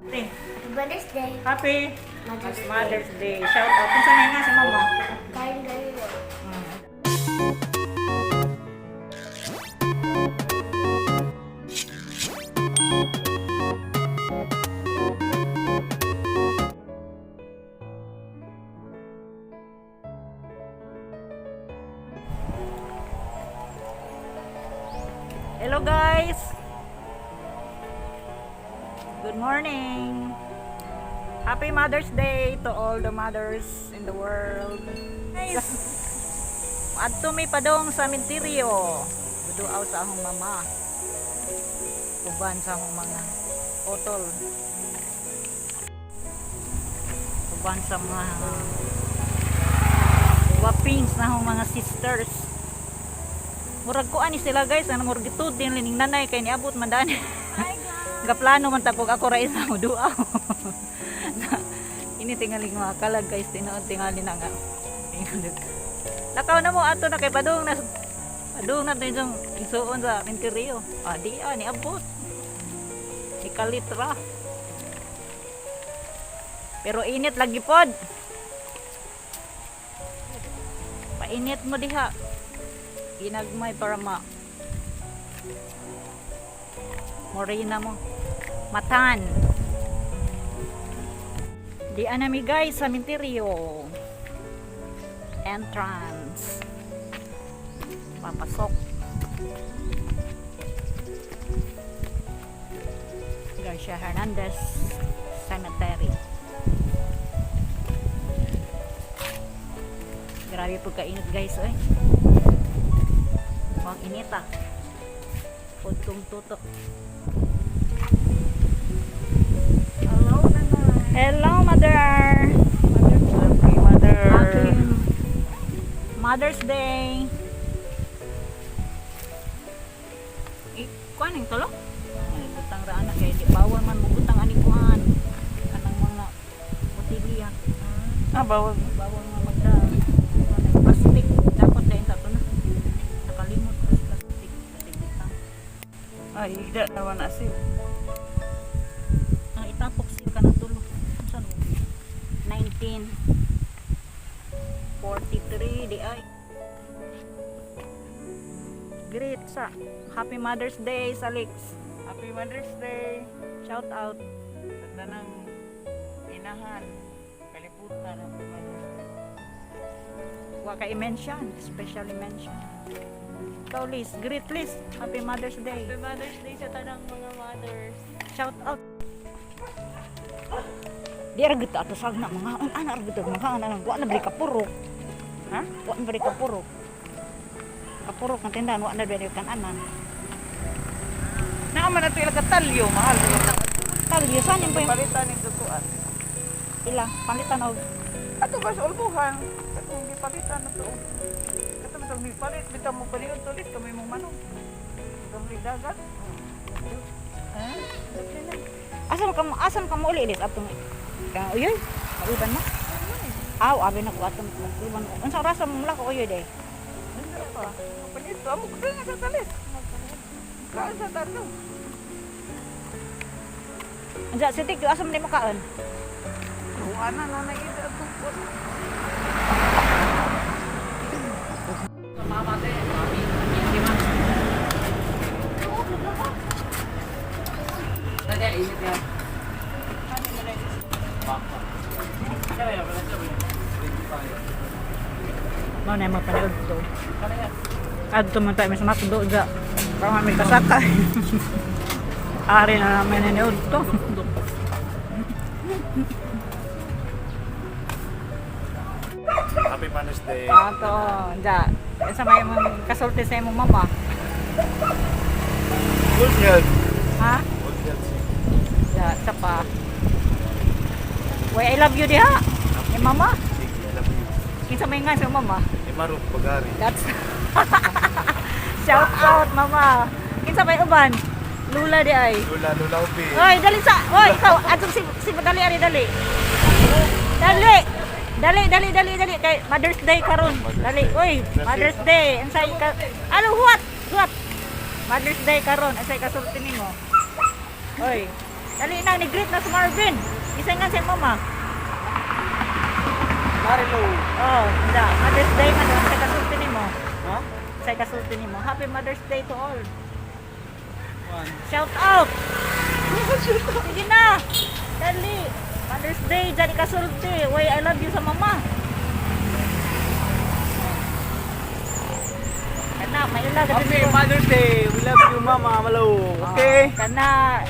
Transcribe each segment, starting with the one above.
Happy Mother's Day. Happy Mother's Day. Mother's Day. Shout out. Kung saan nga si mama? Kain kayo. Hello guys. Good morning. Happy Mother's Day to all the mothers in the world. Guys, adto mi padong sa minteryo. Buduaw sa akong mama. Uban sa akong mga otol. Uban sa mga wapings na akong mga sisters. Murag ko ani sila guys, ano murag gitud din lining nanay kay niabot man dani. Gaplano man tapog ako ra isa mo duaw. Ini tingaling mga kalag guys, tinuod tingali na nga. Lakaw na mo ato na kay padung na yung isuon sa minteryo. Ah di ni abot. Ikalitra. Pero init lagi pod. Painit mo diha. Ginagmay para morena mo matan di anami guys sa minteryo entrance papasok Garcia Hernandez Cemetery. Grabe po kainit guys eh. Mga inita putong tutok. Hello nanay. Hello mother. Happy mother. Happy Mother's Day. Kuan ning tulo? Butang ra anak kay di bawal man butang ani kuan. Kanang mga botilya. Bawal man magda. Plastic dapat din sa na. Nakalimot ko sa plastic butang. Ay, ida naman asin. Ang itapok sil ka na tulo. Saan mo? 1943 di ay. Great sa Happy Mother's Day Salix. Happy Mother's Day. Shout out. Ganda ng inahan. Kalibutan. Happy Mother's Day. Wa ka i-mention, especially mention. Ikaw Liz, great Liz. Happy Mother's Day. Happy Mother's Day sa tanang mga mothers. Shout out. Di ra gid ato sag na mga anak ra gid mga anak wa na bali kapurok. Ha? Wa na bali kapurok. Kapurok ng tindahan wa na bali kan-anan. Naaman na ito ilaga talyo. Mahal. Talyo saan yung pa yung Palitan ng tutuan. ila palitan og Ato ba sa ulbuhan? Katong gipalitan na ito. Katong itong gipalit. Bitaw mo paliyon tulit. Kami mong manong. Itong lidagat. asam ka mo uli Liz atong kang uyoy uban mo. Aw abi na ko atong uban. Unsa oras mo mula ko uyoy day? Hindi pa. Palito. Amo ko nga sa talit. Kaan sa talo. Anja sitik asam di makaon. Kung ano na naging tupot. Mau na mo panood to. Adto man tayo sa makdo ja. Para may kasakay. Ari na naman nanood to. Happy Mother's Day. Ato, ja. Sa may mong kasulti sa imong mama. Good health. Ha? Good health. Ja, sa pa. Why I love you diha. Ni mama. Sige, I love you. Kinsa may nga sa mama. Imarok Pagari. That's shout out mama. Kinsa may uban? Lula di ay. Lula Upi. Oy, dali sa. Oy, ikaw atong si dali ari dali. Dali kay Mother's Day karon. Dali. Oy, Mother's Day. Unsay ka? Ano what? Mother's Day karon. Unsay kasulti nimo? Oy. Dali na, ni-greet na si Marvin. Isay nga si mama. Marilo. Oh, hindi. Mother's Day man doon. Sa kasulti ni mo. Ha? Sa kasulti ni mo. Happy Mother's Day to all. One. Shout out! Sige na! Dali! Mother's Day, dyan kasulti. Why I love you sa mama. Kana, may ilag. Happy Mother's Day. We love you, Mama Malo. Okay? Kana.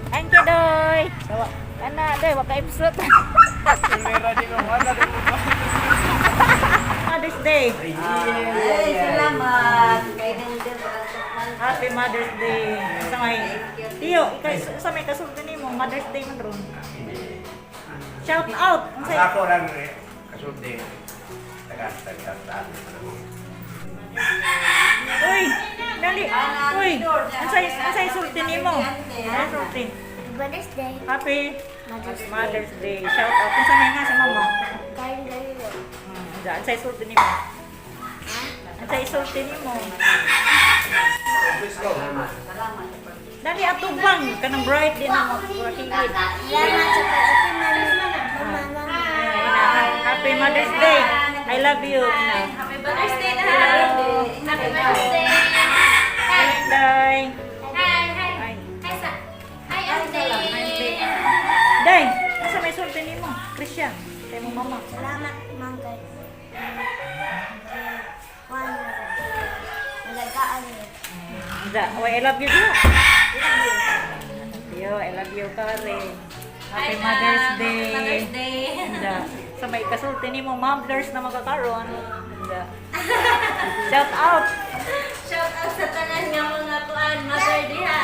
Thank you, Doy. Kana, Doy, wag ka episode. Meron din ang wala din mo. Mother's Day. Ay, salamat. Kay din Happy Mother's Day. Sa may, Tiyo, ikaw sa may kasulti ni mo, Mother's Day man ron. Shout out! Ang say- Ako lang kasulti. Taga. Uy! Dali! Uy! Ang say sulti ni mo. Ang sulti. Mother's Day. Happy Mother's Day. Shout out. Kung saan nga si mama? Kain ngayon. Ang say sulti ni mo. Ang say sulti ni mo. Dali atubang ka ng bright din ang magkakilid. Salamat sa pag-ati mama. Happy Mother's Day. I love you. Happy Mother's Day na. Happy Mother's Day. Day. Hi, hi. Ay. Hi, sa. Hi, Ate. Day. Asa may sulti ni mo? Christian. Kay mo mama. Salamat, Mangkay. Juan. Nalagaan niyo. I love you too. Yo, I love you ka rin. Happy Mother's Day. Mother's Day. Da. Sa may kasulti ni mo, mothers na magkakaroon. Da. Shout out. Shout out sa tanan nga mga kuan, Mother Diha.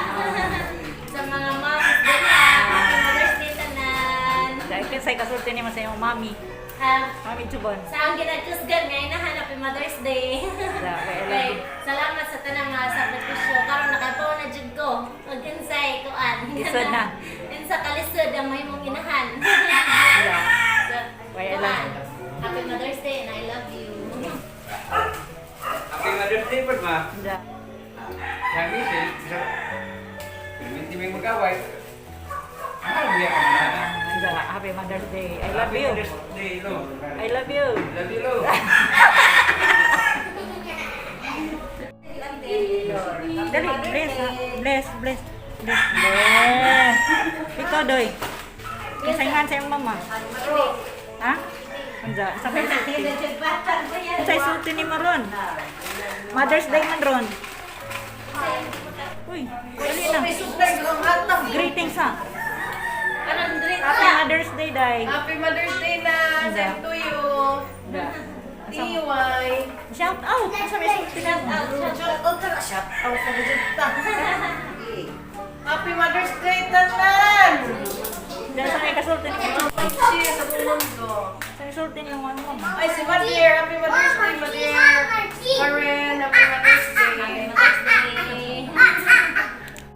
Sa mga moms diha. Happy Mother's Day tanan. Dahil sa kasulti ni mo sa iyong mami. Mami Chubon. Sa ang ginagkusgan ngayon na Happy Mother's Day. Da. I love Okay, you. salamat sa tanang mga sakripisyo. Karon nakapaw na jud ko. Mag-insay kuan. Lisod na. Sa kalisod ang mahimong inahan. Da. So, Why I love kuan. you. Happy Mother's Day and I love you. Happy Mother's Day po, Ma. Da. Kami sila. Hindi may magaway. Ano biya ka na? Da. Happy Mother's Day. I love you. Mother's Day, lo. I love you. Love you, lo. Dali, bless, ha? Bless, bless. Bless, bless. Ikaw, Doy. Kasayngan sa iyong mama. Ha? Anja, sa may sulti. Sa sulti ni Maron. Mother's Day man ron. Uy, dali na. Greetings, ha? Karon diri Happy Mother's Day, Day. Happy Mother's Day na! Same to you! Da. DY! Shout out! Sa may sulti ni mo. Happy Mother's Day, tanan! Diyan sa may kasulti ni mo. Cheers sa buong mundo! Sa may sulti ni mo. Ay, si Madir! Happy Mother's Day, Madir! Karen, Happy Mother's Day!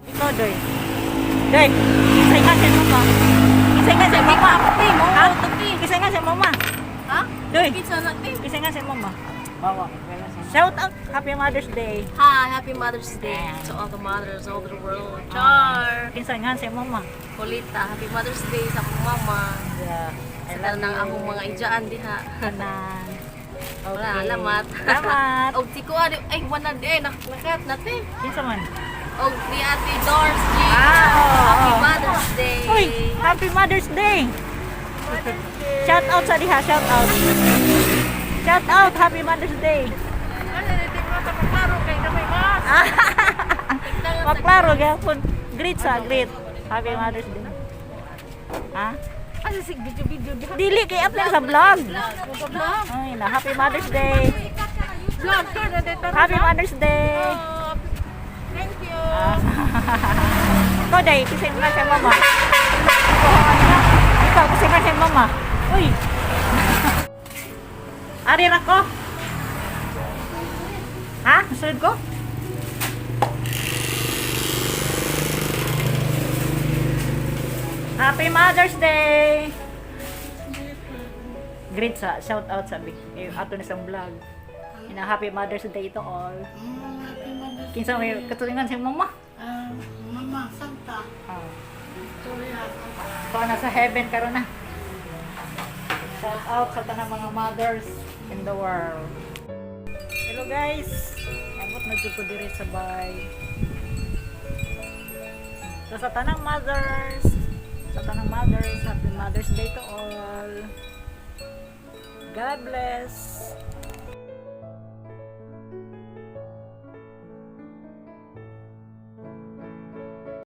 Ikaw, Doy. Doy, kisay nga sa mama. Kisay nga sa mama. Ha? Kisay nga sa mama. Ha? Doy, Pizza natin! kisay nga sa mama. Bawa. Shout out. Happy Mother's Day. Hi! Happy Mother's Day to all the mothers all over the world! Char! Kisay nga sa mama. Kulita! Happy Mother's Day sa akong mama! Yeah. I Sa love tanang you. akong mga ijaan diha! Kanan. Wala, salamat! Salamat. Og tiko ay wala nakat natin! Kinsa man. Og ni Ate Doris G! oo. Happy Mother's Day! Uy, Happy Mother's Day. Shout out sa diha, shout out. Shout out, Happy Mother's Day. Ano, hindi mo sa paklaro kay na may mas! Maklaro gyapon. Greet sa greet. Happy Mother's Day. Ha? Ano si video-video di Dili kay upload sa vlog. vlog? Ay na, Happy Mother's Day. Vlog ka na dito. Happy Mother's Day. Thank you! Ikaw day, kisay nga sa mama. Ikaw, kisay nga sa mama. Uy. Ari ra ko. Ha? Sunod ko? Happy Mother's Day! Great sa shout out sabi. Ato na sa vlog. Ina Happy Mother's Day to all. Kinsa may katulingan si mama? Mama, Santa. Ah. So, nasa heaven karon na. Shout out sa tanang mga mothers in the world. Hello guys. Abot na jud ko diri sa bay. So sa tanang mothers, happy Mother's Day to all. God bless.